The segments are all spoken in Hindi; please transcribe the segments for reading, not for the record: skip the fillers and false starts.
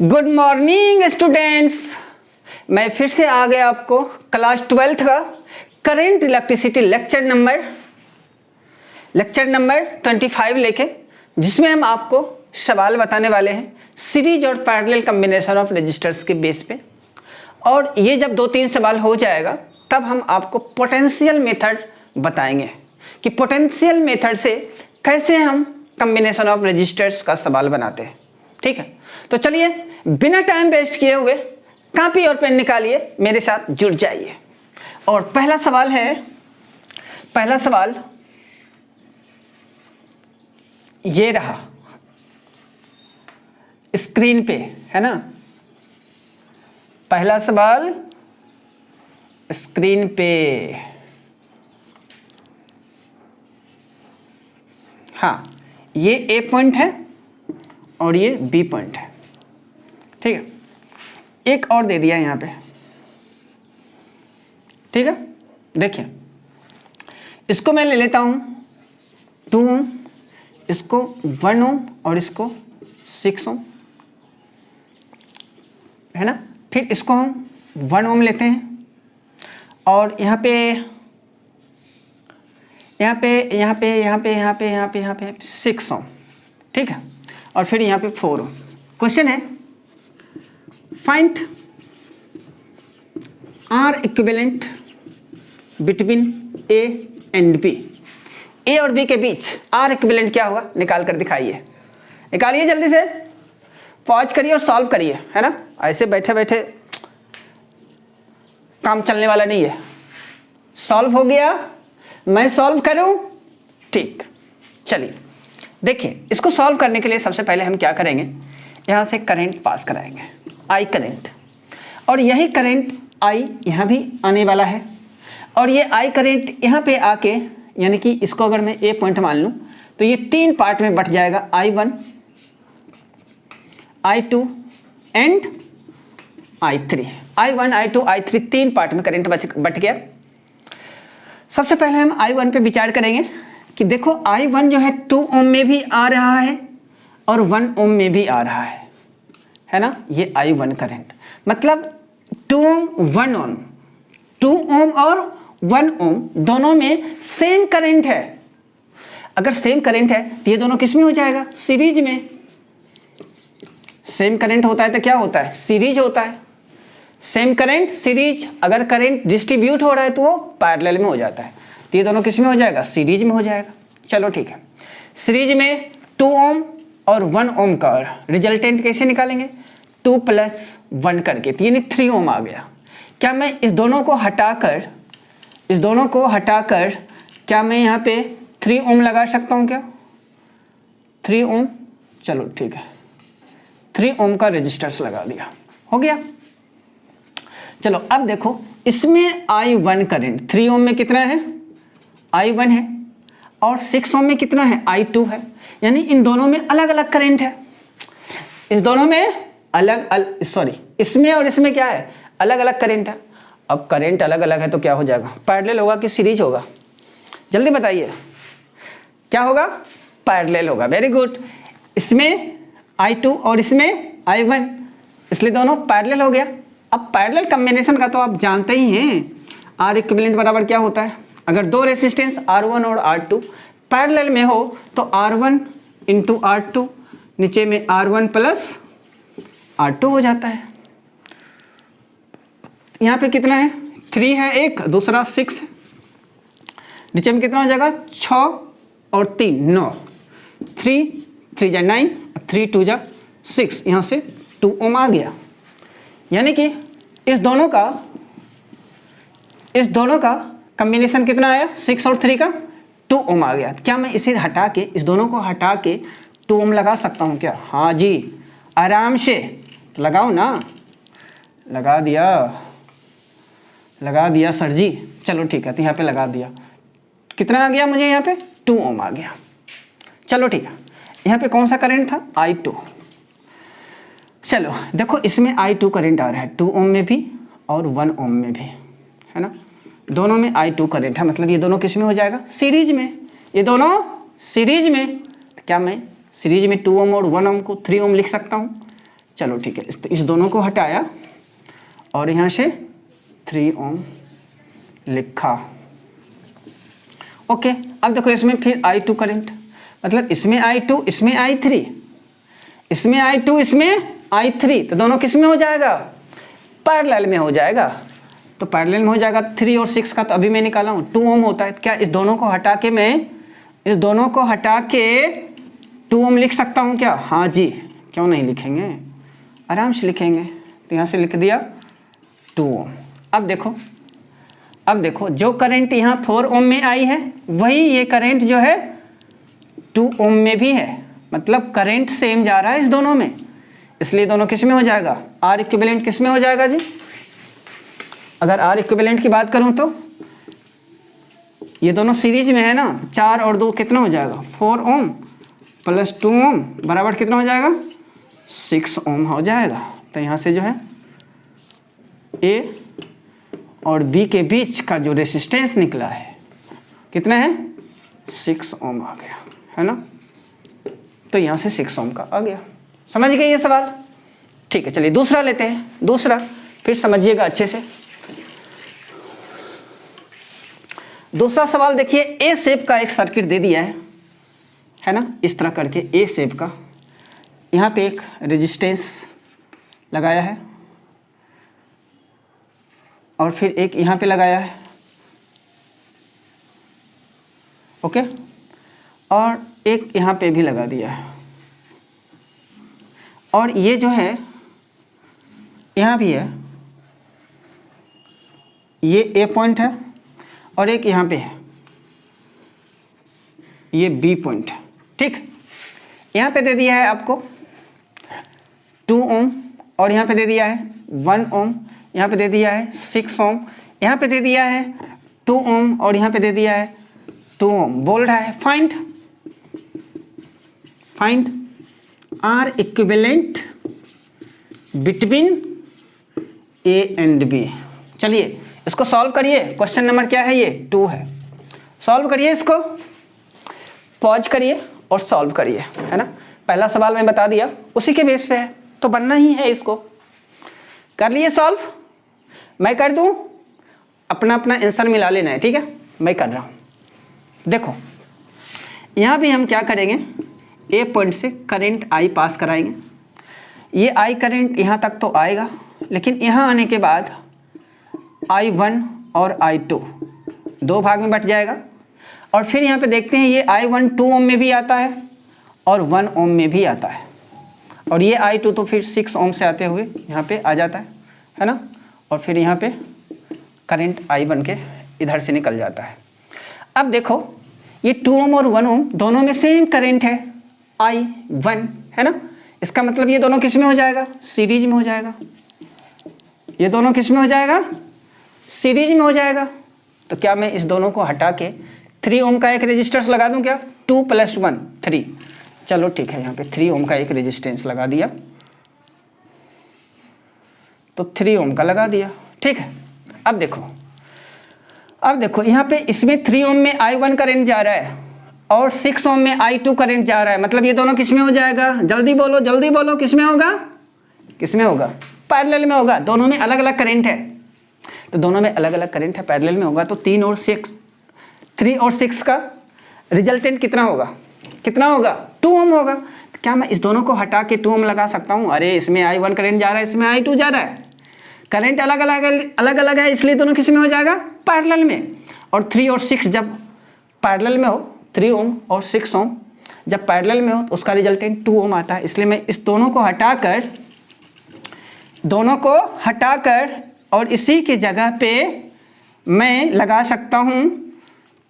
Good morning students. मैं फिर से आ गया आपको क्लास 12th का करेंट इलेक्ट्रिसिटी लेक्चर नंबर 25 लेके, जिसमें हम आपको सवाल बताने वाले हैं सीरीज और पैरेलल कॉम्बिनेशन ऑफ रजिस्टर्स के बेस पे। और ये जब 2-3 सवाल हो जाएगा तब हम आपको पोटेंशियल मेथड बताएंगे कि पोटेंशियल मेथड से कैसे हम कॉम्बिनेशन ऑफ रजिस्टर्स का सवाल बनाते हैं। ठीक है, तो चलिए बिना टाइम वेस्ट किए हुए कॉपी और पेन निकालिए, मेरे साथ जुड़ जाइए। और पहला सवाल ये रहा, स्क्रीन पे है ना। पहला सवाल स्क्रीन पे, हाँ, ये ए पॉइंट है और ये बी पॉइंट है। ठीक है, एक और दे दिया यहाँ पे। ठीक है, देखिए इसको मैं ले लेता हूँ 2 ओम, इसको 1 ओम और इसको 6 ओम, है ना। फिर इसको हम 1 ओम लेते हैं और यहाँ पे 6 ओम। ठीक है, और फिर यहाँ पे 4 ओम। क्वेश्चन है find R equivalent between A and B. A और बी के बीच आर इक्विवेलेंट क्या होगा, निकाल कर दिखाइए। निकालिए जल्दी से, पॉज करिए और सॉल्व करिए, है ना। ऐसे बैठे बैठे काम चलने वाला नहीं है। सॉल्व हो गया, मैं सॉल्व करूं, ठीक। चलिए देखिए, इसको सॉल्व करने के लिए सबसे पहले हम क्या करेंगे, यहाँ से करंट पास कराएंगे, आई करंट। और यही करंट आई यहाँ भी आने वाला है और ये आई करंट यहाँ पे आके, यानी कि इसको अगर मैं ए पॉइंट मान लूँ तो ये 3 पार्ट में बट जाएगा, I1, I2 and I3। I1, I2, I3 3 part में करंट बट गया। सबसे पहले हम I1 पे विचार करेंगे कि देखो I1 जो है 2 ओम में भी आ रहा है और 1 ओम में भी आ रहा है ना। ये I1 करंट मतलब 2 ओम 1 ओम, 2 ओम और 1 ओम दोनों में सेम करंट है। अगर सेम करंट है तो ये दोनों किस में हो जाएगा, सीरीज में। सेम करंट होता है तो क्या होता है, सीरीज होता है। सेम करंट सीरीज, अगर करंट डिस्ट्रीब्यूट हो रहा है तो वो पैरेलल में हो जाता है। तो ये दोनों किस में हो जाएगा, सीरीज में हो जाएगा। चलो ठीक है, सीरीज में 2 ओम और 1 ओम का रिजल्टेंट कैसे निकालेंगे, 2 + 1 करके, तो यानी 3 ओम आ गया। क्या मैं इस दोनों को हटाकर क्या मैं यहाँ पे 3 ओम लगा सकता हूँ क्या, 3 ओम। चलो ठीक है, 3 ओम का रेजिस्टेंस लगा दिया, हो गया। चलो अब देखो, इसमें I1 करंट 3 ओम में कितना है, I1 है, और 6 ओम में कितना है, I2 है। यानी इन दोनों में अलग अलग करंट है। इस दोनों में इसमें और इसमें क्या है, अलग अलग करंट है। अब करंट अलग अलग है तो क्या हो जाएगा, पैरेलल होगा कि सीरीज होगा, जल्दी बताइए क्या होगा, पैरेलल होगा। वेरी गुड, इसमें I2 और इसमें I1, इसलिए दोनों पैरेलल हो गया। अब पैरेलल कॉम्बिनेशन का तो आप जानते ही हैं, आर इक्विवेलेंट बराबर क्या होता है। अगर 2 रेजिस्टेंस R1 और R2 पैरेलल में हो तो R1 × R2, नीचे में R1 + R2 हो जाता है। यहाँ पे कितना है, 3 है एक, दूसरा 6 है। नीचे में कितना हो जाएगा, 6 और 3 9, 3 3 × 9, 3 2 × 6, यहाँ से 2 ओम आ गया। यानी कि इस दोनों का कॉम्बिनेशन कितना आया, 6 और 3 का 2 ओम आ गया। क्या मैं इसे हटा के, इस दोनों को हटा के 2 ओम लगा सकता हूँ क्या, हाँ जी, आराम से लगाओ ना। लगा दिया सर जी। चलो ठीक है, तो यहाँ पे लगा दिया, कितना आ गया मुझे यहाँ पे, 2 ओम आ गया। चलो ठीक है, यहाँ पे कौन सा करंट था, I2। चलो देखो, इसमें I2 करंट आ रहा है 2 ओम में भी और 1 ओम में भी, है ना। दोनों में I2 करंट है, मतलब ये दोनों किस में हो जाएगा, सीरीज में। ये दोनों सीरीज में, तो क्या मैं सीरीज में 2 ओम और 1 ओम को 3 ओम लिख सकता हूँ। चलो ठीक है, इस दोनों को हटाया और यहाँ से 3 ओम लिखा। ओके, अब देखो इसमें फिर I2 करंट, मतलब इसमें I2, इसमें I3, इसमें I2, इसमें I3, तो दोनों किस में हो जाएगा? पैरेलल में हो जाएगा। तो पैरेलल में हो जाएगा 3 और 6 का, तो अभी मैं निकाला हूँ 2 ओम होता है। तो क्या इस दोनों को हटा के मैं इस दोनों को हटा के 2 ओम लिख सकता हूँ क्या? हाँ जी, क्यों नहीं लिखेंगे, आराम से लिखेंगे। तो यहाँ से लिख दिया 2 ओम। अब देखो जो करंट यहाँ 4 ओम में आई है वही ये करंट जो है 2 ओम में भी है, मतलब करंट सेम जा रहा है इस दोनों में, इसलिए दोनों किस में हो जाएगा? आर इक्विवेलेंट किस में हो जाएगा जी? अगर आर इक्विवेलेंट की बात करूं तो ये दोनों सीरीज में है ना, 4 और 2 कितना हो जाएगा? 4 ओम प्लस 2 ओम बराबर कितना हो जाएगा? 6 ओम हो जाएगा। तो यहाँ से जो है ए और बी के बीच का जो रेसिस्टेंस निकला है कितना है? 6 ओम आ गया, है ना। तो यहाँ से 6 ओम का आ गया। समझ गए ये सवाल? ठीक है, चलिए दूसरा लेते हैं। दूसरा फिर समझिएगा अच्छे से। दूसरा सवाल देखिए, ए शेप का एक सर्किट दे दिया है ना, इस तरह करके ए शेप का। यहाँ पे एक रेजिस्टेंस लगाया है और फिर एक यहाँ पे लगाया है, ओके, और एक यहाँ पे भी लगा दिया है। और ये जो है यहाँ भी है, ये ए पॉइंट है और एक यहाँ पे है, ये बी पॉइंट है। ठीक, यहाँ पे दे दिया है आपको 2 ओम और यहाँ पे दे दिया है 1 ओम, यहाँ पे दे दिया है 6 ओम, यहाँ पे दे दिया है 2 ओम और यहाँ पे दे दिया है 2 ओम। बोल रहा है find R equivalent between A and B. चलिए इसको सॉल्व करिए। क्वेश्चन नंबर क्या है? ये 2 है। सॉल्व करिए इसको, पॉज करिए और सॉल्व करिए, है ना। पहला सवाल मैं बता दिया, उसी के बेस पे है तो बनना ही है। इसको कर लिए सॉल्व, मैं कर दूं, अपना अपना आंसर मिला लेना है, ठीक है। मैं कर रहा हूं। देखो यहाँ भी हम क्या करेंगे, ए पॉइंट से करंट आई पास कराएंगे। ये आई करंट यहाँ तक तो आएगा, लेकिन यहाँ आने के बाद I1 और I2 दो भाग में बट जाएगा। और फिर यहाँ पे देखते हैं ये I1 2 ओम में भी आता है और 1 ओम में भी आता है, और ये I2 तो फिर 6 ओम से आते हुए यहाँ पे आ जाता है ना। और फिर यहाँ पे करंट I1 के इधर से निकल जाता है। अब देखो ये 2 ओम और 1 ओम दोनों में सेम करंट है I1, है ना। इसका मतलब ये दोनों किस में हो जाएगा? सीरीज में हो जाएगा। ये दोनों किस में हो जाएगा? सीरीज में हो जाएगा। तो क्या मैं इस दोनों को हटा के 3 ओम का एक रेजिस्टेंस लगा दूं क्या? 2 + 1 3। चलो ठीक है, यहाँ पे 3 ओम का एक रेजिस्टेंस लगा दिया, तो 3 ओम का लगा दिया, ठीक है। अब देखो यहाँ पे इसमें 3 ओम में I1 करंट जा रहा है और 6 ओम में I2 करंट जा रहा है, मतलब ये दोनों किस में हो जाएगा? जल्दी बोलो किस में होगा? किस में होगा? पैरेलल में होगा। दोनों में अलग अलग करंट है, तो दोनों में अलग अलग करंट है, पैरेलल में होगा। तो 3 और 6 का रिजल्टेंट कितना होगा? 2 ओम होगा। तो क्या मैं इस दोनों को हटा के 2 ओम लगा सकता हूँ? अरे इसमें I1 करंट जा रहा है, इसमें I2 जा रहा है, करंट अलग अलग है, इसलिए दोनों किस में हो जाएगा? पैरेलल में। और 3 और 6 जब पैरेलल में हो, 3 ओम और 6 ओम जब पैरेलल में हो तो उसका रिजल्टेंट 2 ओम आता है। इसलिए मैं इस दोनों को हटाकर और इसी की जगह पे मैं लगा सकता हूँ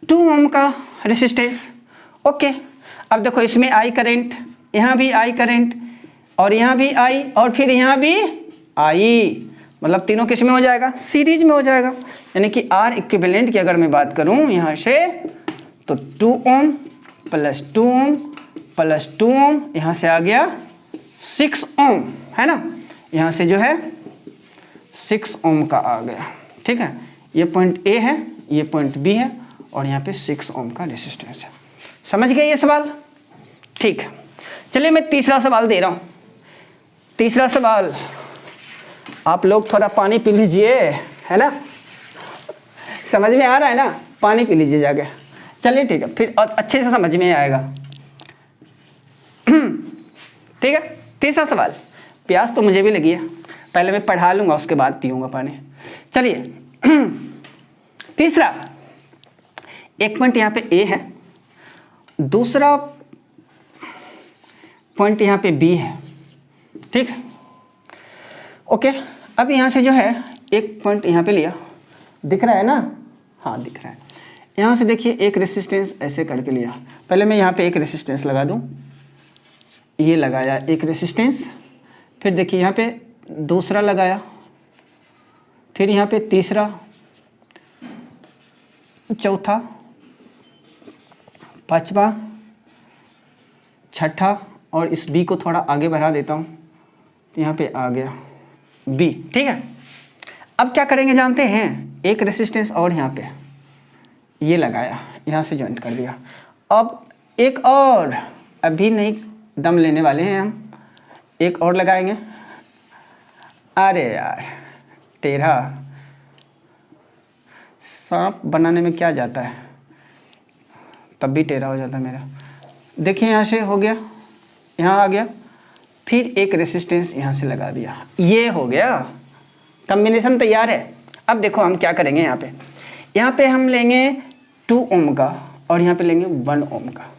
2 ओम का रेसिस्टेंस, ओके। अब देखो इसमें आई करंट, यहाँ भी आई करंट, और यहाँ भी आई, और फिर यहाँ भी आई, मतलब तीनों किस में हो जाएगा? सीरीज में हो जाएगा। यानी कि आर इक्विवेलेंट की अगर मैं बात करूँ यहाँ से, तो 2 ओम प्लस 2 ओम प्लस 2 ओम, यहाँ से आ गया 6 ओम, है ना। यहाँ से जो है 6 ओम का आ गया, ठीक है। ये पॉइंट ए है, ये पॉइंट बी है, और यहाँ पे 6 ओम का रेसिस्टेंस है। समझ गए ये सवाल? ठीक है, चलिए मैं तीसरा सवाल दे रहा हूँ। तीसरा सवाल, आप लोग थोड़ा पानी पी लीजिए, है ना, समझ में आ रहा है ना, पानी पी लीजिए जाके। चलिए ठीक है, फिर अच्छे से समझ में आएगा। ठीक है, तीसरा सवाल, प्यास तो मुझे भी लगी है, पहले मैं पढ़ा लूंगा उसके बाद पीऊंगा पानी। चलिए तीसरा, एक पॉइंट यहाँ पे ए है, दूसरा पॉइंट यहाँ पे बी है, ठीक है, ओके। अब यहाँ से जो है एक पॉइंट यहाँ पे लिया, दिख रहा है ना, हाँ दिख रहा है। यहाँ से देखिए एक रेसिस्टेंस ऐसे करके लिया, पहले मैं यहाँ पे एक रेसिस्टेंस लगा दूँ, ये लगाया एक रेसिस्टेंस, फिर देखिए यहाँ पे दूसरा लगाया, फिर यहाँ पे तीसरा, चौथा, पांचवा, छठा, और इस बी को थोड़ा आगे बढ़ा देता हूँ तो यहाँ पे आ गया बी, ठीक है। अब क्या करेंगे जानते हैं, एक रेसिस्टेंस और यहाँ पे ये लगाया, यहाँ से जॉइंट कर दिया। अब एक और, अभी नहीं, दम लेने वाले हैं हम, एक और लगाएंगे। अरे यार टेढ़ा, सांप बनाने में क्या जाता है, तब भी टेढ़ा हो जाता है मेरा। देखिए यहाँ से हो गया, यहाँ आ गया, फिर एक रेसिस्टेंस यहाँ से लगा दिया, ये हो गया, कॉम्बिनेशन तैयार है। अब देखो हम क्या करेंगे, यहाँ पे हम लेंगे 2 ओम का, और यहाँ पे लेंगे 1 ओम का,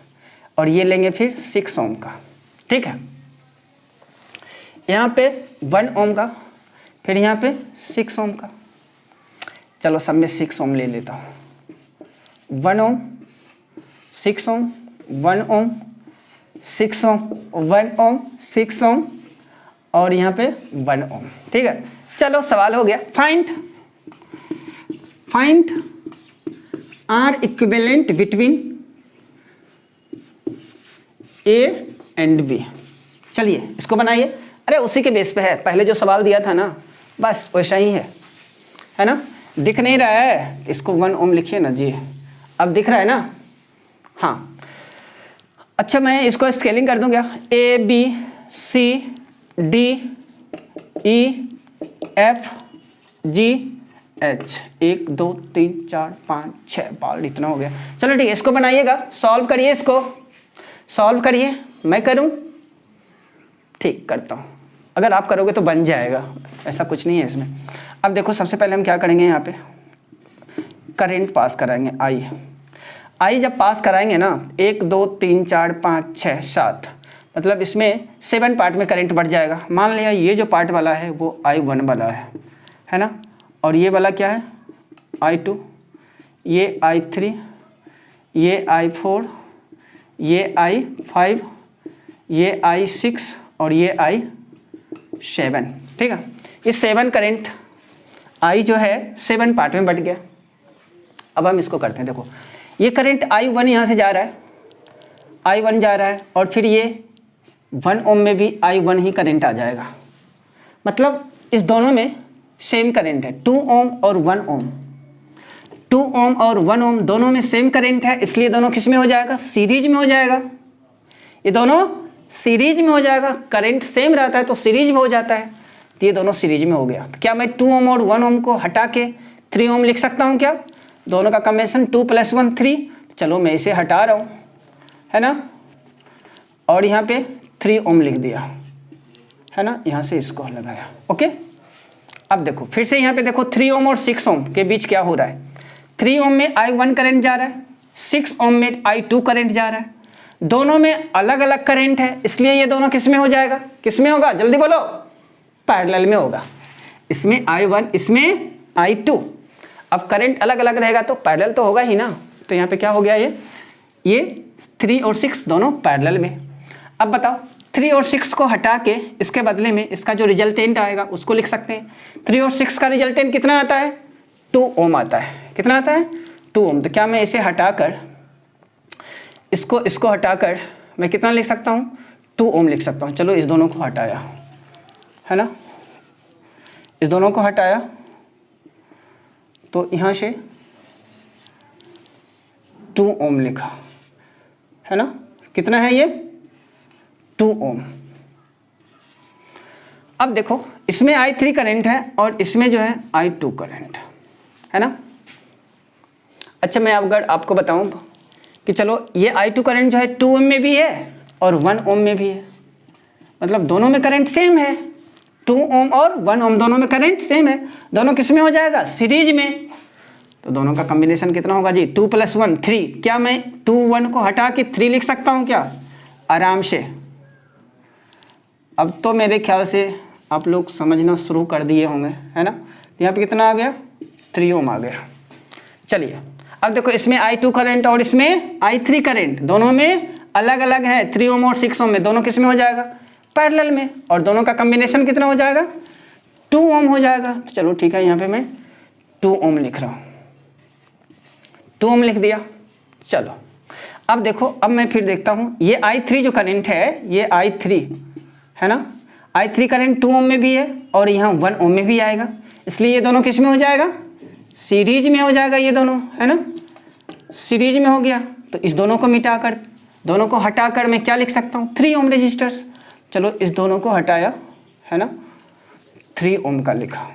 और ये लेंगे फिर 6 ओम का, ठीक है। यहाँ पे 1 ओम का, फिर यहाँ पे 6 ओम का, चलो सब में 6 ओम ले लेता हूँ। 1 ओम, 6 ओम, 1 ओम, 6 ओम, 1 ओम, 6 ओम, और यहाँ पे 1 ओम, ठीक है। चलो सवाल हो गया, find R equivalent between A and B. चलिए इसको बनाइए, अरे उसी के बेस पे है, पहले जो सवाल दिया था ना बस वैसा ही है ना। दिख नहीं रहा है, इसको 1 ओम लिखिए ना जी, अब दिख रहा है ना, हाँ। अच्छा मैं इसको स्केलिंग कर दूं क्या, A B C D E F G H, 1 2 3 4 5 6 बाल, इतना हो गया। चलो ठीक है, इसको बनाइएगा, सॉल्व करिए, इसको सॉल्व करिए, मैं करूं, ठीक करता हूं, अगर आप करोगे तो बन जाएगा, ऐसा कुछ नहीं है इसमें। अब देखो सबसे पहले हम क्या करेंगे, यहाँ पे करंट पास कराएंगे, आई जब पास कराएंगे ना, 1 2 3 4 5 6 7, मतलब इसमें 7 पार्ट में करंट बढ़ जाएगा। मान लिया ये जो पार्ट वाला है वो I1 वाला है ना, और ये वाला क्या है I2, ये I3, ये I4, ये I5, ये I6 और ये I7, ठीक है। इस 7 करंट I जो है 7 पार्ट में बट गया। अब हम इसको करते हैं, देखो ये करंट I1 यहाँ से जा रहा है, I1 जा रहा है, और फिर ये 1 ओम में भी I1 ही करंट आ जाएगा, मतलब इस दोनों में सेम करंट है, 2 ओम और 1 ओम, 2 ओम और 1 ओम दोनों में सेम करंट है, इसलिए दोनों किस में हो जाएगा, सीरीज में हो जाएगा, ये दोनों सीरीज में हो जाएगा, करंट सेम रहता है तो सीरीज में हो जाता है, तो ये दोनों सीरीज में हो गया। तो क्या मैं 2 ओम और 1 ओम को हटा के 3 ओम लिख सकता हूँ क्या, दोनों का कॉम्बिनेशन 2 + 1 3, चलो मैं इसे हटा रहा हूँ, है ना, और यहाँ पे 3 ओम लिख दिया, है ना, यहाँ से इसको लगाया, ओके। अब देखो फिर से यहाँ पे देखो 3 ओम और 6 ओम के बीच क्या हो रहा है, 3 ओम में I1 करंट जा रहा है, 6 ओम में I2 करंट जा रहा है, दोनों में अलग अलग करंट है, इसलिए ये दोनों किस में हो जाएगा, किस में होगा, जल्दी बोलो, पैरेलल में होगा, इसमें I1 इसमें I2। अब करंट अलग अलग रहेगा तो पैरेलल तो होगा ही ना, तो यहाँ पे क्या हो गया, ये 3 और 6 दोनों पैरेलल में। अब बताओ 3 और 6 को हटा के इसके बदले में इसका जो रिजल्टेंट आएगा उसको लिख सकते हैं। 3 और 6 का रिजल्टेंट कितना आता है, 2 ओम आता है, कितना आता है, 2 ओम। तो क्या मैं इसे हटाकर इसको हटाकर मैं कितना लिख सकता हूँ, 2 ओम लिख सकता हूँ। चलो इस दोनों को हटाया, है ना, इस दोनों को हटाया तो यहाँ से 2 ओम लिखा, है ना, कितना है ये, 2 ओम। अब देखो इसमें I3 करंट है और इसमें जो है I2 करंट है ना। अच्छा मैं अगर आपको बताऊं कि चलो ये I2 करंट जो है 2 ओम में भी है और 1 ओम में भी है, मतलब दोनों में करंट सेम है, 2 ओम और 1 ओम दोनों में करंट सेम है। दोनों किस में हो जाएगा? सीरीज में। तो दोनों का कॉम्बिनेशन कितना होगा जी? 2 + 1 3। क्या मैं 2 1 को हटा के 3 लिख सकता हूँ क्या? आराम से। अब तो मेरे ख्याल से आप लोग समझना शुरू कर दिए होंगे, है ना। यहाँ पे कितना आ गया? 3 ओम आ गया। चलिए अब देखो इसमें I2 करंट और इसमें I3 करंट दोनों में अलग अलग है, 3 ओम और 6 ओम में। दोनों किस में हो जाएगा? पैरेलल में। और दोनों का कॉम्बिनेशन कितना हो जाएगा? 2 ओम हो जाएगा। तो चलो ठीक है, यहाँ पे मैं 2 ओम लिख रहा हूँ, 2 ओम लिख दिया। चलो अब देखो, अब मैं फिर देखता हूँ ये I3 जो करंट है, ये I3 है ना, I3 करंट 2 ओम में भी है और यहाँ 1 ओम में भी आएगा, इसलिए ये दोनों किस में हो जाएगा? सीरीज में हो जाएगा। ये दोनों है ना, सीरीज में हो गया। तो इस दोनों को मिटाकर, दोनों को हटाकर मैं क्या लिख सकता हूँ? 3 ओम रेजिस्टर्स। चलो इस दोनों को हटाया, है ना, 3 ओम का लिखा,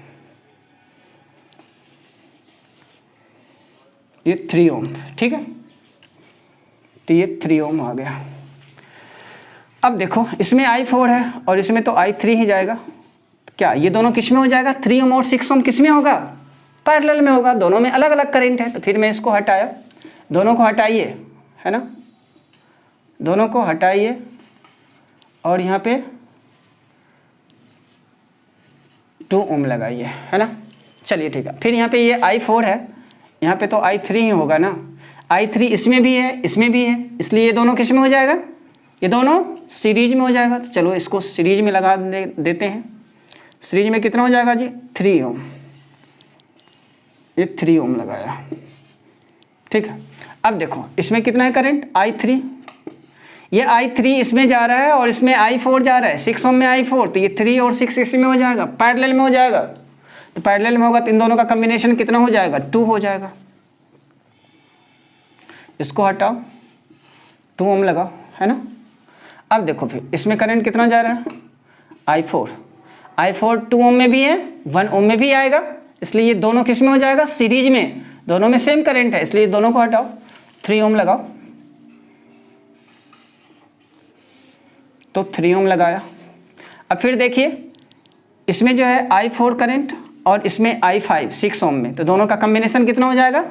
ये 3 ओम, ठीक है। तो ये 3 ओम आ गया। अब देखो इसमें I4 है और इसमें तो I3 ही जाएगा। तो क्या ये दोनों किस में हो जाएगा? 3 ओम और 6 ओम किस में होगा? पैरेलल में होगा। दोनों में अलग अलग करंट है। तो फिर मैं इसको हटाया, दोनों को हटाइए, है ना, दोनों को हटाइए और यहाँ पे 2 ओम लगाइए, है ना। चलिए ठीक है। फिर यहाँ पे ये I4 है, यहाँ पे तो I3 ही होगा ना। I3 इसमें भी है, इसमें भी है, इसलिए ये दोनों किस में हो जाएगा? ये दोनों सीरीज में हो जाएगा। तो चलो इसको सीरीज में लगा देते हैं। सीरीज में कितना हो जाएगा जी? 3 ओम। ये 3 ओम लगाया, ठीक है। अब देखो इसमें कितना है करंट? I3। ये I3 इसमें जा रहा है और इसमें I4 जा रहा है, 6 ओम में I4। तो ये 3 और 6 इसमें हो जाएगा, पैरेलल में हो जाएगा। तो पैरेलल में होगा तो इन दोनों का कॉम्बिनेशन कितना हो जाएगा? 2 हो जाएगा। इसको हटाओ, 2 ओम लगाओ, है ना। अब देखो फिर इसमें करंट कितना जा रहा है? I4 2 ओम में भी है, 1 ओम में भी आएगा, इसलिए ये दोनों किस में हो जाएगा? सीरीज में। दोनों में सेम करंट है, इसलिए दोनों को हटाओ, 3 ओम लगाओ। तो 3 ओम लगाया। अब फिर देखिए इसमें जो है I4 करंट और इसमें I5 6 ओम में, तो दोनों का कॉम्बिनेशन कितना हो जाएगा?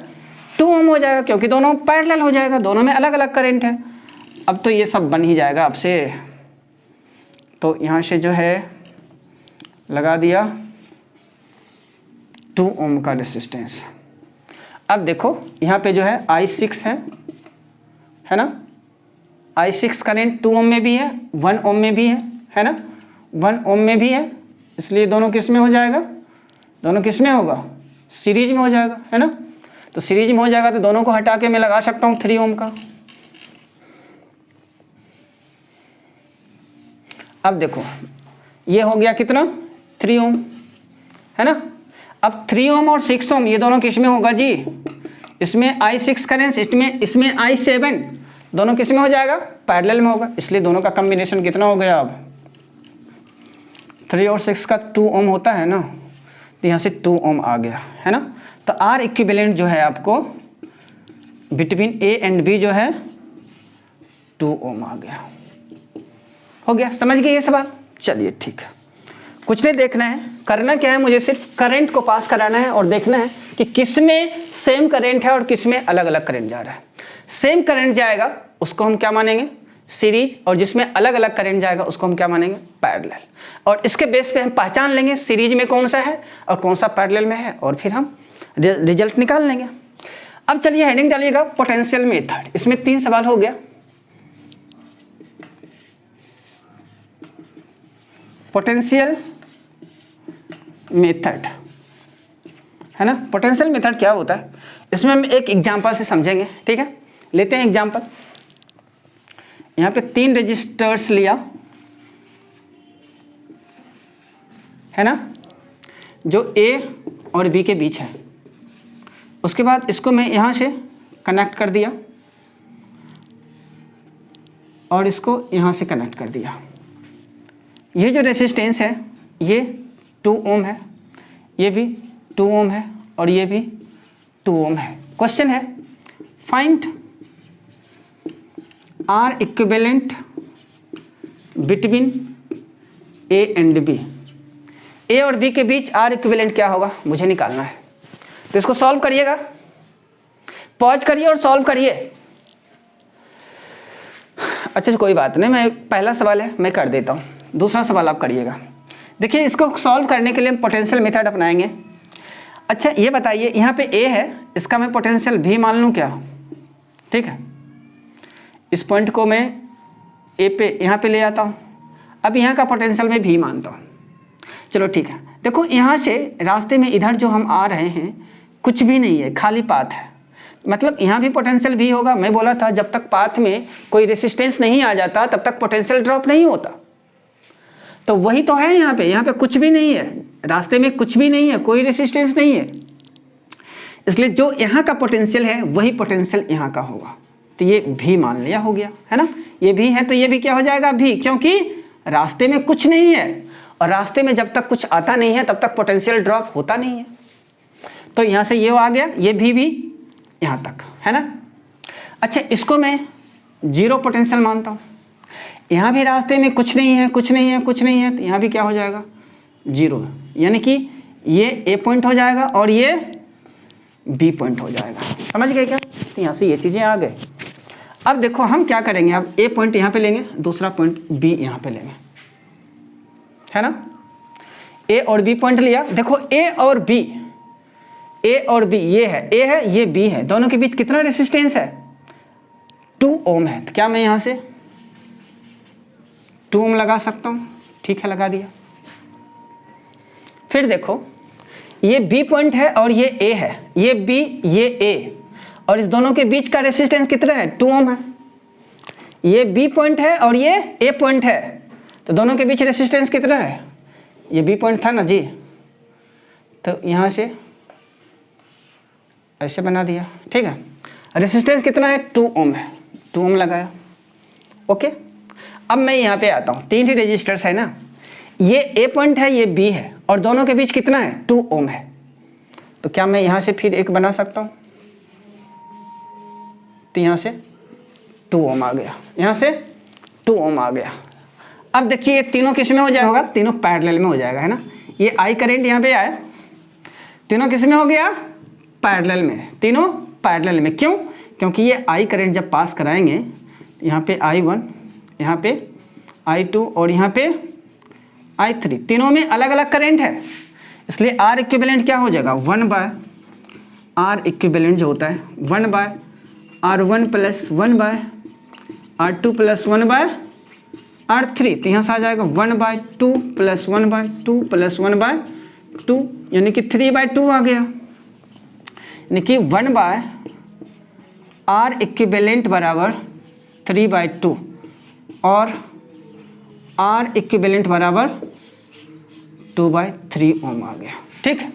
2 ओम हो जाएगा, क्योंकि दोनों पैरेलल हो जाएगा, दोनों में अलग अलग करंट है। अब तो ये सब बन ही जाएगा आपसे। तो यहाँ से जो है लगा दिया 2 ओम का रेसिस्टेंस। अब देखो यहाँ पे जो है I6 है ना, I6 करंट 2 ओम में भी है, 1 ओम में भी है ना, 1 ओम में भी है, इसलिए दोनों किस में हो जाएगा? दोनों किस में होगा? सीरीज में हो जाएगा, है ना। तो सीरीज में हो जाएगा तो दोनों को हटा के मैं लगा सकता हूँ 3 ओम का। अब देखो ये हो गया कितना? 3 ओम, है ना। अब 3 ओम और 6 ओम ये दोनों किस में होगा जी? इसमें I6 करंट, इसमें I7, दोनों किस में हो जाएगा? पैरेलल में होगा, इसलिए दोनों का कॉम्बिनेशन कितना हो गया? अब 3 और 6 का 2 ओम होता है ना, तो यहाँ से 2 ओम आ गया, है ना। तो R इक्विवेलेंट जो है आपको बिटवीन A एंड B जो है 2 ओम आ गया। हो गया, समझ गए ये सवाल? चलिए ठीक है, कुछ नहीं देखना है, करना क्या है, मुझे सिर्फ करंट को पास कराना है और देखना है कि किस में सेम करंट है और किस में अलग अलग करंट जा रहा है। सेम करंट जाएगा उसको हम क्या मानेंगे? सीरीज, और जिसमें अलग अलग करंट जाएगा उसको हम क्या मानेंगे? पैरेलल। और इसके बेस पे हम पहचान लेंगे सीरीज में कौन सा है और कौन सा पैरेलल में है, और फिर हम रिजल्ट निकाल लेंगे। अब चलिए हेडिंग डालिएगा पोटेंशियल मेथड। इसमें 3 सवाल हो गया। पोटेंशियल मेथड, है ना। पोटेंशियल मेथड क्या होता है, इसमें हम एक एग्जांपल से समझेंगे, ठीक है। लेते हैं एग्जांपल। यहाँ पे 3 रेजिस्टर्स लिया, है ना, जो A और B के बीच है। उसके बाद इसको मैं यहाँ से कनेक्ट कर दिया और इसको यहाँ से कनेक्ट कर दिया। ये जो रेसिस्टेंस है ये 2 ओम है, ये भी 2 ओम है और ये भी 2 ओम है। क्वेश्चन है find R equivalent between A and B. A और बी के बीच आर इक्विवेलेंट क्या होगा मुझे निकालना है। तो इसको सॉल्व करिएगा, पॉज करिए और सॉल्व करिए। अच्छा कोई बात नहीं, मैं पहला सवाल है मैं कर देता हूँ, दूसरा सवाल आप करिएगा। देखिए इसको सॉल्व करने के लिए हम पोटेंशियल मेथड अपनाएंगे। अच्छा ये बताइए यहाँ पे ए है, इसका मैं पोटेंशियल भी मान लूँ क्या? ठीक है, इस पॉइंट को मैं ए पे यहाँ पे ले आता हूँ। अब यहाँ का पोटेंशियल मैं भी मानता हूँ। चलो ठीक है, देखो यहाँ से रास्ते में इधर जो हम आ रहे हैं कुछ भी नहीं है, खाली पाथ है, मतलब यहाँ भी पोटेंशियल भी होगा। मैं बोला था जब तक पाथ में कोई रेसिस्टेंस नहीं आ जाता तब तक पोटेंशियल ड्रॉप नहीं होता। तो वही तो है यहाँ पे कुछ भी नहीं है, रास्ते में कुछ भी नहीं है, कोई रेसिस्टेंस नहीं है, इसलिए जो यहाँ का पोटेंशियल है वही पोटेंशियल यहाँ का होगा। तो ये भी मान लिया, हो गया है ना, ये भी है तो ये भी क्या हो जाएगा भी, क्योंकि रास्ते में कुछ नहीं है और रास्ते में जब तक कुछ आता नहीं है तब तक पोटेंशियल ड्रॉप होता नहीं है। तो यहाँ से ये आ गया, ये भी यहाँ तक है ना। अच्छा इसको मैं 0 पोटेंशियल मानता हूँ, यहाँ भी रास्ते में कुछ नहीं है, कुछ नहीं है, कुछ नहीं है, तो यहाँ भी क्या हो जाएगा 0, यानी कि ये ए पॉइंट हो जाएगा और ये बी पॉइंट हो जाएगा। समझ गए क्या? तो यहाँ से ये चीज़ें आ गए। अब देखो हम क्या करेंगे, अब ए पॉइंट यहाँ पे लेंगे, दूसरा पॉइंट बी यहाँ पे लेंगे, है ना। ए और बी पॉइंट लिया, देखो ए और बी ये है, ए है ये बी है, दोनों के बीच कितना रेसिस्टेंस है 2 ओम है। तो क्या मैं यहाँ से 2 ओम लगा सकता हूँ? ठीक है लगा दिया। फिर देखो ये बी पॉइंट है और ये ए है, ये बी ये ए, और इस दोनों के बीच का रेसिस्टेंस कितना है 2 ओम है। ये बी पॉइंट है और ये ए पॉइंट है, तो दोनों के बीच रेसिस्टेंस कितना है, ये बी पॉइंट था ना जी, तो यहाँ से ऐसे बना दिया। ठीक है, रेसिस्टेंस कितना है 2 ओम है, 2 ओम लगाया। ओके, अब मैं यहाँ पे आता हूँ, 3 ही रेजिस्टर्स है ना, ये ए पॉइंट है ये बी है और दोनों के बीच कितना है 2 ओम है। तो क्या मैं यहाँ से फिर एक बना सकता हूँ? तो यहाँ से 2 ओम आ गया, यहाँ से 2 ओम आ गया। अब देखिए ये तीनों किस में हो जाएगा, तीनों पैरेलल में हो जाएगा, है ना। ये आई करंट यहाँ पे आया, तीनों किस में हो गया पैरेलल में, तीनों पैरेलल में। क्यों? क्योंकि ये आई करंट जब पास कराएंगे यहाँ पे I1, यहाँ पे I2 और यहाँ पे I3, तीनों में अलग अलग करंट है, इसलिए R इक्विवेलेंट क्या हो जाएगा 1/R इक्विवेलेंट जो होता है 1/R1 plus 1/R2 plus 1/R3। तो यहाँ से आ जाएगा 1/2 प्लस 1/2 प्लस 1/2, यानी कि 3/2 आ गया, यानी कि 1/R इक्विवेलेंट बराबर 3/2 और R इक्विवेलेंट बराबर 2/3 ओम आ गया। ठीक है,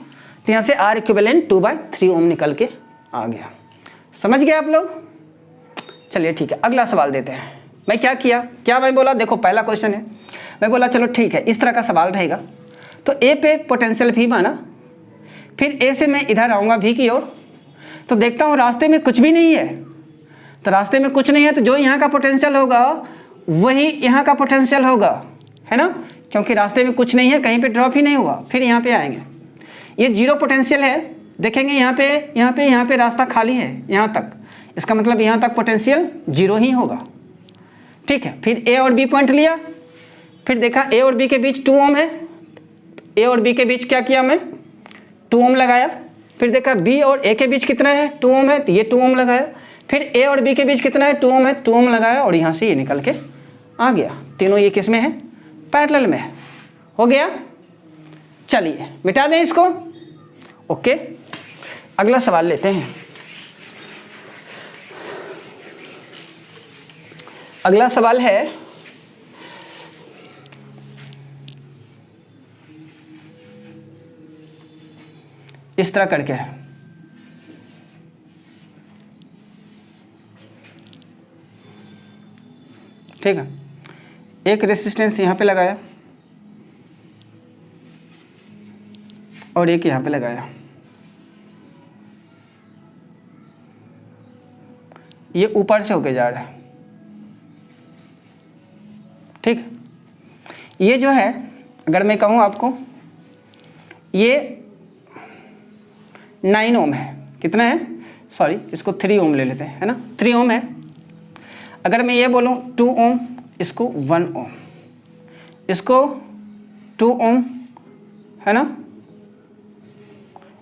तो यहाँ से R इक्विवेलेंट 2/3 ओम निकल के आ गया। समझ गए आप लोग? चलिए ठीक है, अगला सवाल देते हैं। मैं क्या किया, क्या मैं बोला, देखो पहला क्वेश्चन है, मैं बोला चलो ठीक है इस तरह का सवाल रहेगा, तो ए पे पोटेंशियल भी माना, फिर ए से मैं इधर आऊँगा भी की ओर, तो देखता हूँ रास्ते में कुछ भी नहीं है। तो रास्ते में कुछ नहीं है तो जो यहाँ का पोटेंशियल होगा वही यहाँ का पोटेंशियल होगा, है ना, क्योंकि रास्ते में कुछ नहीं है, कहीं पे ड्रॉप ही नहीं हुआ। फिर यहाँ पे आएंगे, ये 0 पोटेंशियल है, देखेंगे यहाँ पे रास्ता खाली है यहाँ तक, इसका मतलब यहाँ तक पोटेंशियल 0 ही होगा। ठीक है, फिर ए और बी पॉइंट लिया, फिर देखा ए और बी के बीच 2 ओम है, ए और बी के बीच क्या किया मैं 2 ओम लगाया। फिर देखा बी और ए के बीच कितना है 2 ओम है, तो ये 2 ओम लगाया। फिर ए और बी के बीच कितना है 2 ओम है, 2 ओम लगाया और यहाँ से ये निकल के आ गया। तीनों ये किस में है पैरेलल में है। हो गया, चलिए मिटा दें इसको। ओके, अगला सवाल लेते हैं। अगला सवाल है इस तरह करके है, ठीक है, एक रेसिस्टेंस यहाँ पे लगाया, और एक यहाँ पे लगाया, ये ऊपर से होके जा रहा है, ठीक। ये जो है अगर मैं कहूँ आपको, ये 9 ओम है, कितना है, सॉरी इसको 3 ओम ले लेते हैं, है ना, 3 ओम है। अगर मैं ये बोलूँ 2 ओम, इसको 1 ओम, इसको 2 ओम, है ना,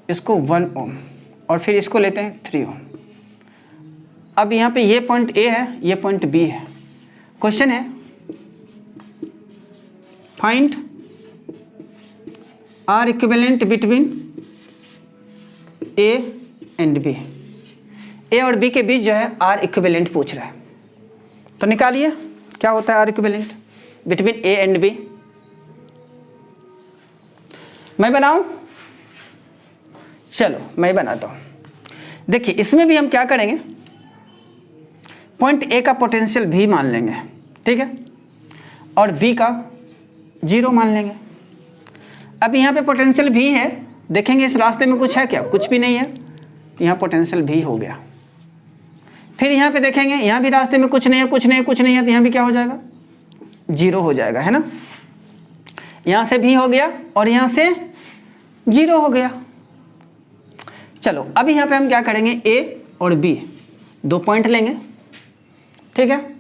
इसको 1 ओम, और फिर इसको लेते हैं 3 ओम। अब यहाँ पे ये पॉइंट ए है, ये पॉइंट बी है। क्वेश्चन है find R equivalent between A and B. A और बी के बीच जो है आर इक्विवेलेंट पूछ रहा है, तो निकालिए क्या होता है R equivalent between A and B. मैं बनाऊं, चलो मैं बनाता हूं। देखिए इसमें भी हम क्या करेंगे, पॉइंट ए का पोटेंशियल भी मान लेंगे, ठीक है, और बी का 0 मान लेंगे। अब यहाँ पे पोटेंशियल भी है, देखेंगे इस रास्ते में कुछ है क्या, कुछ भी नहीं है, तो यहाँ पोटेंशियल भी हो गया। फिर यहाँ पे देखेंगे, यहाँ भी रास्ते में कुछ नहीं है, कुछ नहीं है, कुछ नहीं है, तो यहाँ भी क्या हो जाएगा, 0 हो जाएगा, है ना। यहाँ से भी हो गया और यहाँ से 0 हो गया। चलो अब यहाँ पे हम क्या करेंगे, ए और बी 2 पॉइंट लेंगे, ठीक है।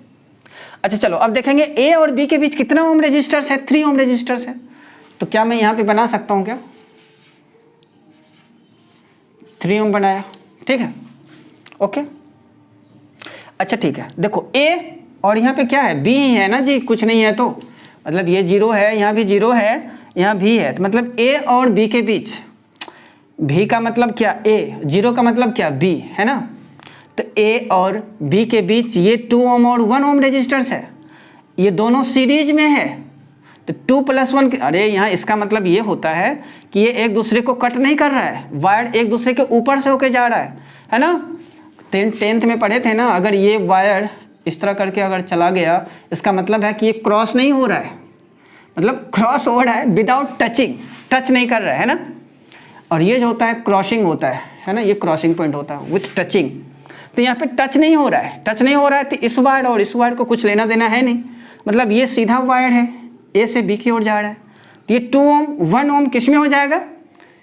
अच्छा चलो अब देखेंगे ए और बी के बीच कितना ओम रेजिस्टर्स है, 3 ओम रेजिस्टर्स है। तो क्या मैं यहाँ पे बना सकता हूँ क्या, 3 ओम बनाया, ठीक है, ओके। अच्छा ठीक है, देखो ए और यहाँ पे क्या है, बी ही है ना जी, कुछ नहीं है तो मतलब ये 0 है, यहाँ भी 0 है, यहाँ भी है, तो मतलब ए और बी के बीच, भी का मतलब क्या ए, 0 का मतलब क्या बी, है ना। तो ए और बी के बीच ये 2 ओम और 1 ओम रेजिस्टर्स है, ये दोनों सीरीज में है, तो 2 + 1, अरे यहाँ इसका मतलब ये होता है कि ये एक दूसरे को कट नहीं कर रहा है, वायर एक दूसरे के ऊपर से होके जा रहा है ना। 10th में पढ़े थे ना, अगर ये वायर इस तरह करके अगर चला गया, इसका मतलब है कि ये क्रॉस नहीं हो रहा है, मतलब क्रॉस हो रहा है विदाउट टचिंग, टच नहीं कर रहा है ना। और ये जो होता है क्रॉसिंग होता है ना, ये क्रॉसिंग पॉइंट होता है विथ टचिंग। तो यहाँ पे टच नहीं हो रहा है, टच नहीं हो रहा है, तो इस वायर और इस वायर को कुछ लेना देना है नहीं, मतलब ये सीधा वायर है, ए से बी की ओर जा रहा है, तो ये 2 ओम 1 ओम किस में हो जाएगा,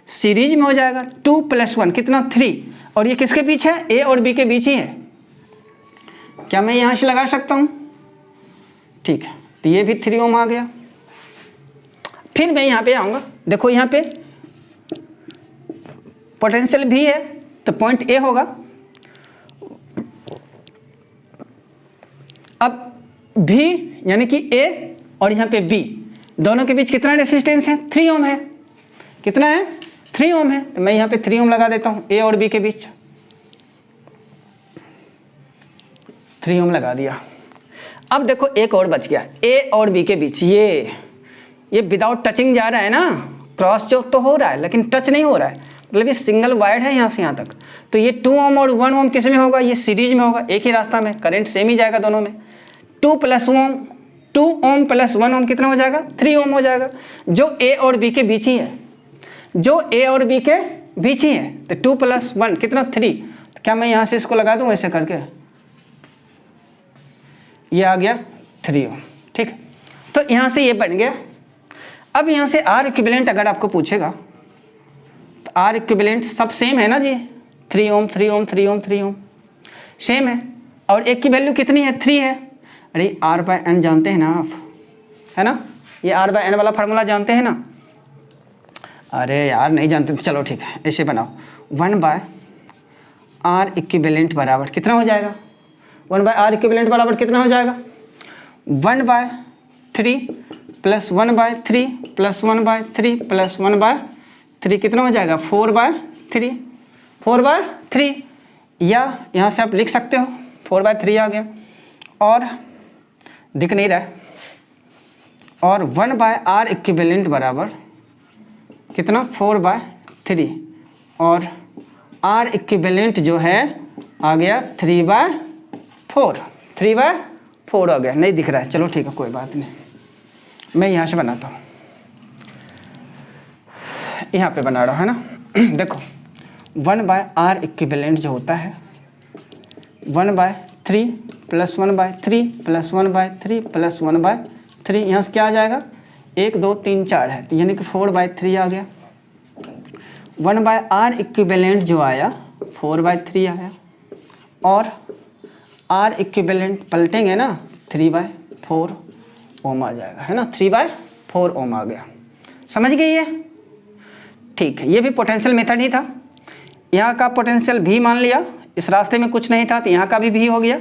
सीरीज में हो जाएगा। 2 + 1 कितना, 3, और ये किसके बीच है, ए और बी के बीच ही है। क्या मैं यहाँ से लगा सकता हूँ, ठीक है, तो ये भी 3 ओम आ गया। फिर मैं यहाँ पे आऊँगा, देखो यहाँ पे पोटेंशियल भी है, तो पॉइंट ए होगा। अब भी यानी कि ए और यहाँ पे बी दोनों के बीच कितना रेसिस्टेंस है, 3 ओम है, कितना है, 3 ओम है, तो मैं यहाँ पे 3 ओम लगा देता हूँ ए और बी के बीच, 3 ओम लगा दिया। अब देखो एक और बच गया, ए और बी के बीच, ये विदाउट टचिंग जा रहा है ना, क्रॉस जो तो हो रहा है लेकिन टच नहीं हो रहा है, मतलब ये सिंगल वायर है यहाँ से यहाँ तक, तो ये 2 ओम और 1 ओम किस में होगा, ये सीरीज में होगा, एक ही रास्ता में, करंट सेम ही जाएगा दोनों में। 2 ओम + 1 ओम कितना हो जाएगा, 3 ओम हो जाएगा, जो ए और बी के बीच ही है, जो ए और बी के बीच ही है, तो 2 + 1 कितना, 3। तो क्या मैं यहाँ से इसको लगा दूँ ऐसे करके, ये आ गया 3 ओम, ठीक। तो यहाँ से ये बन गया। अब यहाँ से आर इक्विवेलेंट अगर आपको पूछेगा, तो आर इक्विवेलेंट सब सेम है ना जी, 3 ओम 3 ओम 3 ओम 3 ओम सेम है, और एक की वैल्यू कितनी है, 3 है। अरे R/N जानते हैं ना आप, है ना, ये R/N वाला फार्मूला जानते हैं ना, अरे यार नहीं जानते, चलो ठीक है ऐसे बनाओ, 1/R इक्विवेलेंट बराबर कितना हो जाएगा, 1/R इक्विवेलेंट बराबर कितना हो जाएगा, 1/3 + 1/3 + 1/3 + 1/3 कितना हो जाएगा, 4/3, या यहाँ से आप लिख सकते हो 4/3 आ गया, और दिख नहीं रहा है, और 1/R इक्विवेलेंट बराबर कितना, 4/3, और R इक्विवेलेंट जो है आ गया 3/4 आ गया, नहीं दिख रहा है, चलो ठीक है कोई बात नहीं, मैं यहाँ से बनाता हूँ। यहाँ पे बना रहा है ना। देखो 1/r इक्विवेलेंट जो होता है 1/3 + 1/3 + 1/3 + 1/3, यहाँ से क्या आ जाएगा 1 2 3 4 है, तो यानी कि 4/3 आ गया। 1/r इक्विवेलेंट जो आया 4/3 आया, और r इक्विवेलेंट पलटेंगे ना 3/4 ओम आ जाएगा, है ना, 3/4 ओम आ गया। समझ गई ये? ठीक है, ये भी पोटेंशियल मेथड ही था। यहाँ का पोटेंशियल भी मान लिया, इस रास्ते में कुछ नहीं था तो यहाँ का भी हो गया।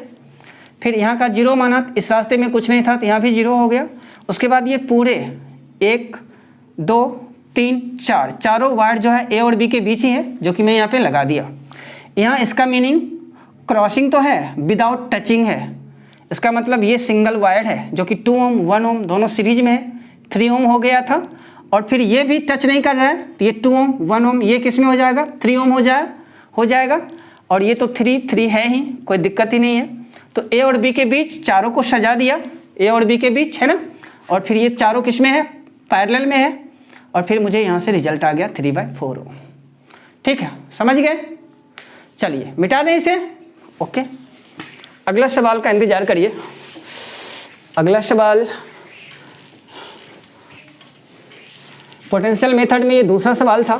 फिर यहाँ का 0 माना, इस रास्ते में कुछ नहीं था तो यहाँ भी 0 हो गया। उसके बाद ये पूरे 1 2 3 4 चारों वायर जो है ए और बी के बीच ही है, जो कि मैं यहाँ पे लगा दिया। यहाँ इसका मीनिंग क्रॉसिंग तो है, विदाउट टचिंग है। इसका मतलब ये सिंगल वायर है जो कि 2 ओम 1 ओम दोनों सीरीज में है, 3 ओम हो गया था। और फिर ये भी टच नहीं कर रहा है तो ये 2 ओम 1 ओम ये किस में हो जाएगा 3 ओम हो जाएगा। और ये तो 3 है ही, कोई दिक्कत ही नहीं है। तो ए और बी के बीच चारों को सजा दिया, ए और बी के बीच, है ना। और फिर ये चारों किस में है, पैरेलल में है। और फिर मुझे यहाँ से रिजल्ट आ गया 3/4 ओम। ठीक है, समझ गए? चलिए मिटा दें इसे। ओके, अगला सवाल का इंतजार करिए। अगला सवाल पोटेंशियल मेथड में ये दूसरा सवाल था।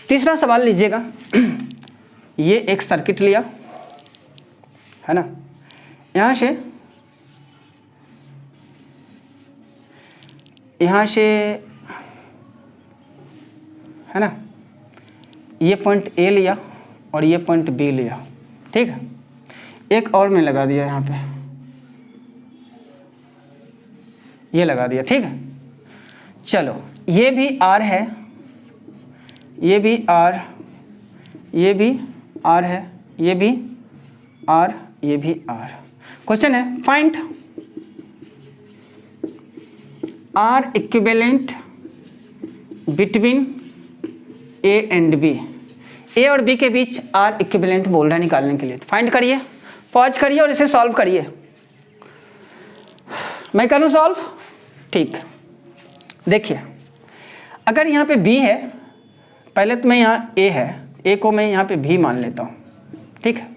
तीसरा सवाल लीजिएगा। ये एक सर्किट लिया, है ना, यहाँ से है ना, ये पॉइंट ए लिया और ये पॉइंट बी लिया। ठीक है, एक और मैं लगा दिया यहाँ पे, ये लगा दिया। ठीक है, चलो ये भी आर है, ये भी आर, ये भी आर है, ये भी आर, ये भी आर। क्वेश्चन है find R equivalent between A and B. A और बी के बीच आर इक्विवेलेंट बोल रहा है निकालने के लिए। तो फाइंड करिए, पॉज करिए और इसे सॉल्व करिए। मैं करूँ सॉल्व? ठीक, देखिए अगर यहाँ पे बी है, पहले तो मैं यहाँ ए है, ए को मैं यहाँ पे भी मान लेता हूँ। ठीक है,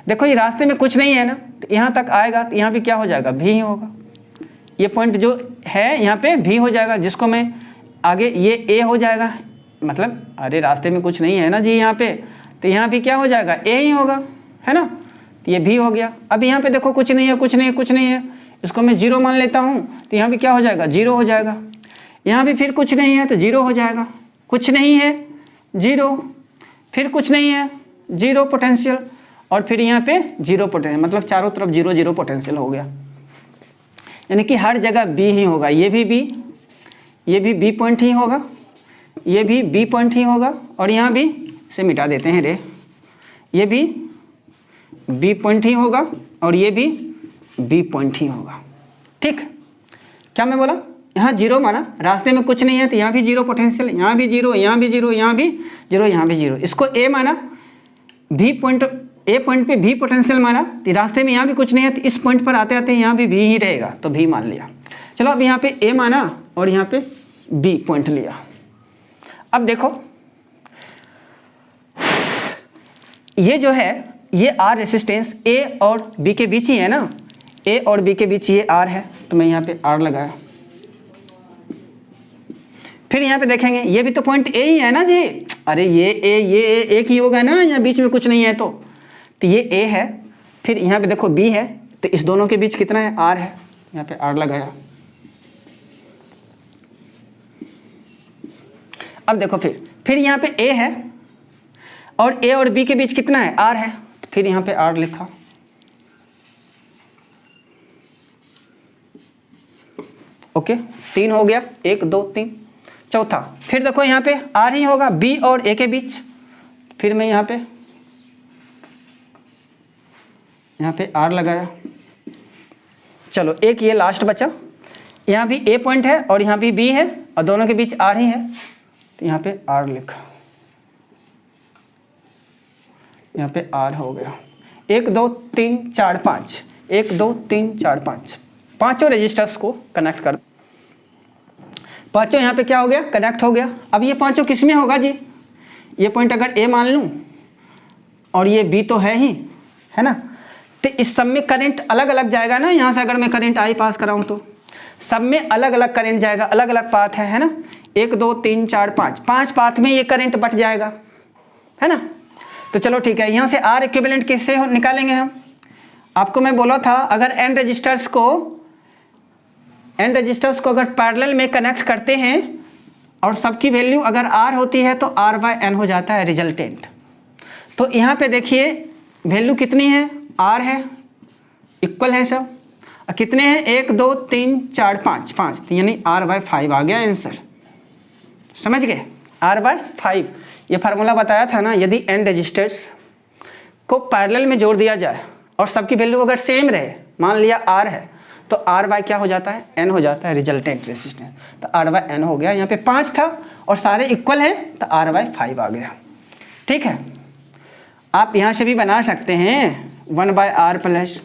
देखो ये रास्ते में कुछ नहीं है ना, तो यहाँ तक आएगा तो यहाँ भी क्या हो जाएगा, भी ही होगा। ये पॉइंट जो है यहाँ पे भी हो जाएगा, जिसको मैं आगे ये ए हो जाएगा। मतलब अरे रास्ते में कुछ नहीं है ना जी यहाँ पे, तो यहाँ भी क्या हो जाएगा, ए ही होगा, है ना। तो ये भी हो गया। अब यहाँ पे देखो कुछ नहीं है, कुछ नहीं है, कुछ नहीं है, इसको मैं 0 मान लेता हूँ, तो यहाँ भी क्या हो जाएगा, 0 हो जाएगा। यहाँ भी फिर कुछ नहीं है तो 0 हो जाएगा, कुछ नहीं है 0, फिर कुछ नहीं है 0 पोटेंशियल, और फिर यहाँ पे 0 पोटेंशियल, मतलब चारों तरफ 0 0 पोटेंशियल हो गया। यानी कि हर जगह बी ही होगा। ये भी बी, ये भी बी पॉइंट ही होगा, ये भी बी पॉइंट ही होगा, और यहाँ भी से मिटा देते हैं रे, ये भी बी पॉइंट ही होगा, और ये भी बी पॉइंट ही होगा। ठीक, क्या मैं बोला, यहाँ 0 माना, रास्ते में कुछ नहीं है तो यहाँ भी 0 पोटेंशियल, यहाँ भी 0, यहाँ भी 0, यहाँ भी 0, यहाँ भी 0। इसको ए माना, भी पॉइंट, ए पॉइंट पे भी पोटेंशियल माना, तो रास्ते में यहाँ भी कुछ नहीं है तो इस पॉइंट पर आते आते यहाँ भी ही रहेगा, तो भी मान लिया। चलो अब यहाँ पे ए माना और यहाँ पे बी पॉइंट लिया। अब देखो ये जो है, ये आर रेसिस्टेंस ए और बी के बीच ही है ना, ए और बी के बीच ये आर है, तो मैं यहाँ पे आर लगाया। फिर यहाँ पे देखेंगे ये भी तो पॉइंट ए ही है ना जी, अरे ये ए एक ही होगा ना, यहाँ बीच में कुछ नहीं है तो ये ए है। फिर यहाँ पे देखो बी है, तो इस दोनों के बीच कितना है, आर है, यहाँ पे आर लगाया। अब देखो फिर यहाँ पे ए है और ए और बी के बीच कितना है, आर है, तो फिर यहाँ पे आर लिखा। ओके, 3 हो गया, 1 2 3। चौथा फिर देखो यहाँ पे आर ही होगा बी और ए के बीच, फिर मैं यहाँ पे आर लगाया। चलो एक ये लास्ट बचा, यहाँ भी ए पॉइंट है और यहाँ भी बी है और दोनों के बीच आर ही है, तो यहाँ पे आर लिखा, यहाँ पे आर हो गया। 1 2 3 4 5, 1 2 3 4 5, पांचों रजिस्टर्स को कनेक्ट कर। पांचों यहाँ पे क्या हो गया, कनेक्ट हो गया। अब ये पांचों किस में होगा जी, ये पॉइंट अगर ए मान लूँ और ये बी तो है ही, है ना, तो इस सब में करंट अलग अलग जाएगा ना। यहाँ से अगर मैं करंट आई पास कराऊँ तो सब में अलग अलग करंट जाएगा, अलग अलग पाथ है ना, 1 2 3 4 5, 5 पाथ में ये करंट बट जाएगा, है ना। तो चलो ठीक है, यहाँ से आर इक्विवेलेंट किससे निकालेंगे हम। आपको मैं बोला था अगर एन रजिस्टर्स को अगर पैरेलल में कनेक्ट करते हैं और सबकी वैल्यू अगर आर होती है तो आर बाय एन हो जाता है रिजल्टेंट। तो यहाँ पे देखिए वैल्यू कितनी है, आर है, इक्वल है सब, कितने हैं 1 2 3 4 5, 5 तो यानी आर बाय 5 आ गया आंसर। समझ गए, आर बाय 5। ये फार्मूला बताया था ना, यदि एन रजिस्टर्स को पैरेलल में जोड़ दिया जाए और सबकी वैल्यू अगर सेम रहे, मान लिया आर है तो आर बाय क्या हो जाता है, एन हो जाता है रिजल्टेंट रेजिस्टेंस। तो आर बाय एन हो गया, यहाँ पे 5 था और सारे इक्वल हैं तो आर बाय 5 आ गया। ठीक है, आप यहाँ से भी बना सकते हैं 1 by R plus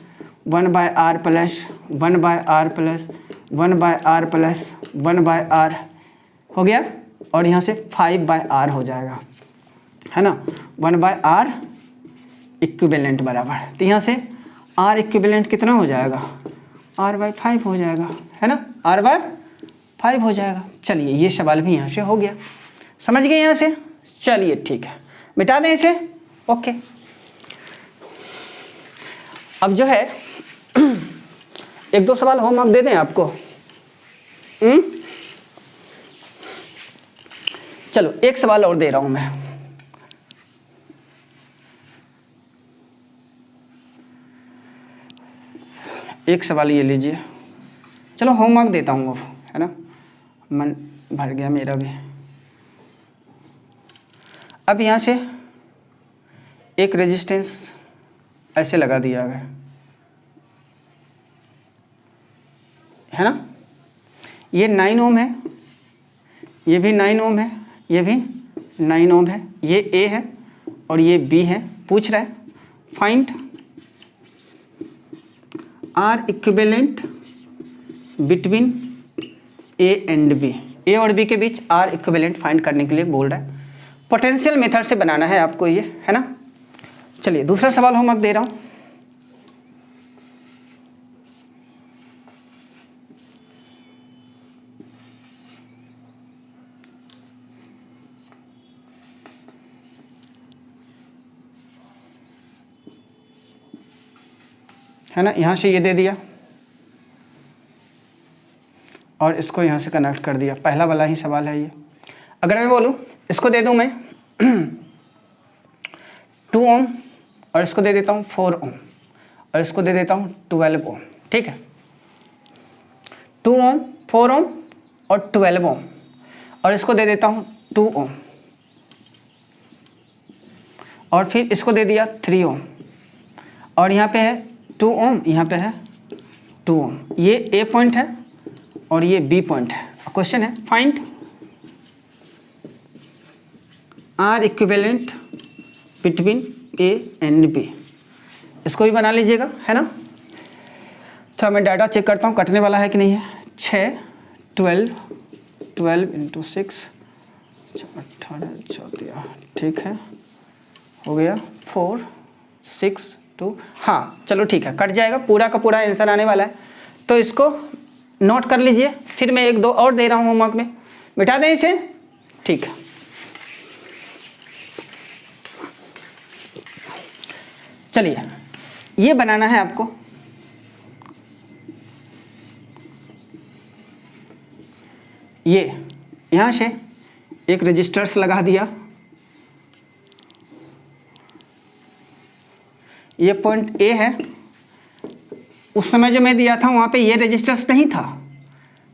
1 by R plus 1 by R plus 1 by R plus 1 by R हो गया, और यहाँ से 5 बाय आर हो जाएगा, है ना, 1 बाय आर इक्विवेलेंट बराबर। तो यहाँ से आर इक्विवेलेंट कितना हो जाएगा, आर बाय 5 हो जाएगा, है ना, आर बाय 5 हो जाएगा। चलिए ये सवाल भी यहाँ से हो गया, समझ गए यहाँ से। चलिए ठीक है, मिटा दें इसे, ओके। अब जो है 1 2 सवाल होमवर्क दे दें आपको। चलो एक सवाल और दे रहा हूं मैं। एक सवाल ये लीजिए, चलो होमवर्क देता हूँ वो, है ना, मन भर गया मेरा भी। अब यहाँ से एक रेजिस्टेंस ऐसे लगा दिया गया, है ना, ये 9 ओम है, ये भी 9 ओम है, ये भी 9 ओम है, ये ए है और ये बी है। पूछ रहा है find R equivalent between A and B, A और बी के बीच आर इक्विवेलेंट फाइंड करने के लिए बोल रहा है। पोटेंशियल मेथड से बनाना है आपको ये, है ना। चलिए दूसरा सवाल होमवर्क दे रहा हूँ। है ना, यहाँ से ये दे दिया और इसको यहाँ से कनेक्ट कर दिया, पहला वाला ही सवाल है ये। अगर मैं बोलूँ इसको दे दूँ मैं 2 ओम और इसको दे देता हूँ 4 ओम और इसको दे देता हूँ 12 ओम, ठीक है, 2 ओम 4 ओम और 12 ओम, और इसको दे देता हूँ 2 ओम और फिर इसको दे दिया 3 ओम और यहाँ पे है 2 ओम, यहाँ पे है 2 ओम। ये ए पॉइंट है और ये बी पॉइंट है। क्वेश्चन है find R equivalent between A and B. इसको भी बना लीजिएगा, है ना। तो मैं डाटा चेक करता हूँ कटने वाला है कि नहीं है। 6 12 12 × 6 18 14, ठीक है, हो गया 4 6 2, हाँ चलो ठीक है, कट जाएगा, पूरा का पूरा आंसर आने वाला है। तो इसको नोट कर लीजिए, फिर मैं 1 2 और दे रहा हूँ होमवर्क में, मिटा दें इसे, ठीक है। चलिए ये बनाना है आपको, ये यहाँ से एक रजिस्टर्स लगा दिया, ये पॉइंट ए है। उस समय जो मैं दिया था वहाँ पे ये रजिस्टर्स नहीं था,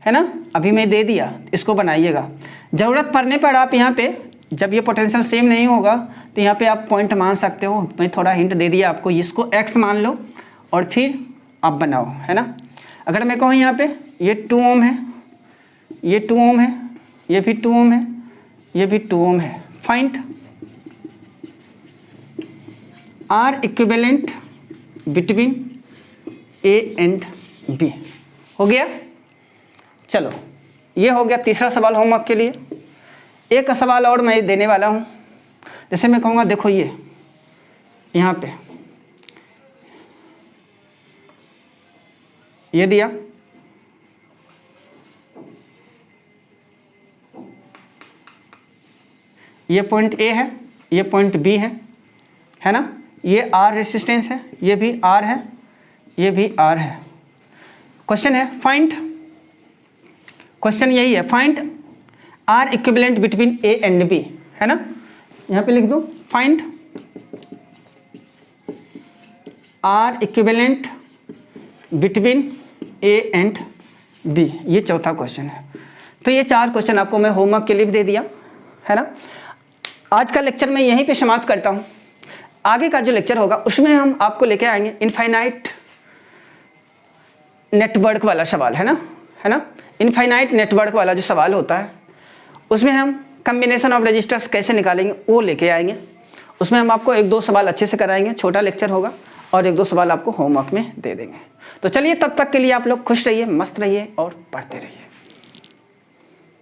है ना, अभी मैं दे दिया, इसको बनाइएगा। ज़रूरत पड़ने पर आप यहाँ पे जब ये पोटेंशियल सेम नहीं होगा तो यहाँ पे आप पॉइंट मान सकते हो, मैं थोड़ा हिंट दे दिया आपको, इसको x मान लो और फिर आप बनाओ, है ना। अगर मैं कहूँ यहाँ पे ये 2 ओम है, ये 2 ओम है, ये भी 2 ओम है, ये भी 2 ओम है, find R equivalent between A and B. हो गया, चलो ये हो गया तीसरा सवाल होमवर्क के लिए। एक सवाल और मैं देने वाला हूँ। जैसे मैं कहूँगा देखो ये यहाँ पे ये दिया, ये पॉइंट ए है, ये पॉइंट बी है ना, ये आर रेसिस्टेंस है, ये भी आर है, ये भी आर है। क्वेश्चन है फाइंड, क्वेश्चन यही है find R equivalent between A and B, है ना। यहाँ पे लिख दो find R equivalent between A and B, ये चौथा क्वेश्चन है। तो ये 4 क्वेश्चन आपको मैं होमवर्क के लिए दे दिया, है ना। आज का लेक्चर मैं यहीं पे समाप्त करता हूँ। आगे का जो लेक्चर होगा उसमें हम आपको लेके आएंगे इनफाइनाइट नेटवर्क वाला सवाल, है ना। इनफाइनाइट नेटवर्क वाला जो सवाल होता है उसमें हम कम्बिनेशन ऑफ रजिस्टर्स कैसे निकालेंगे वो लेके आएंगे। उसमें हम आपको 1-2 सवाल अच्छे से कराएंगे, छोटा लेक्चर होगा, और 1-2 सवाल आपको होमवर्क में दे देंगे। तो चलिए तब तक के लिए आप लोग खुश रहिए, मस्त रहिए और पढ़ते रहिए।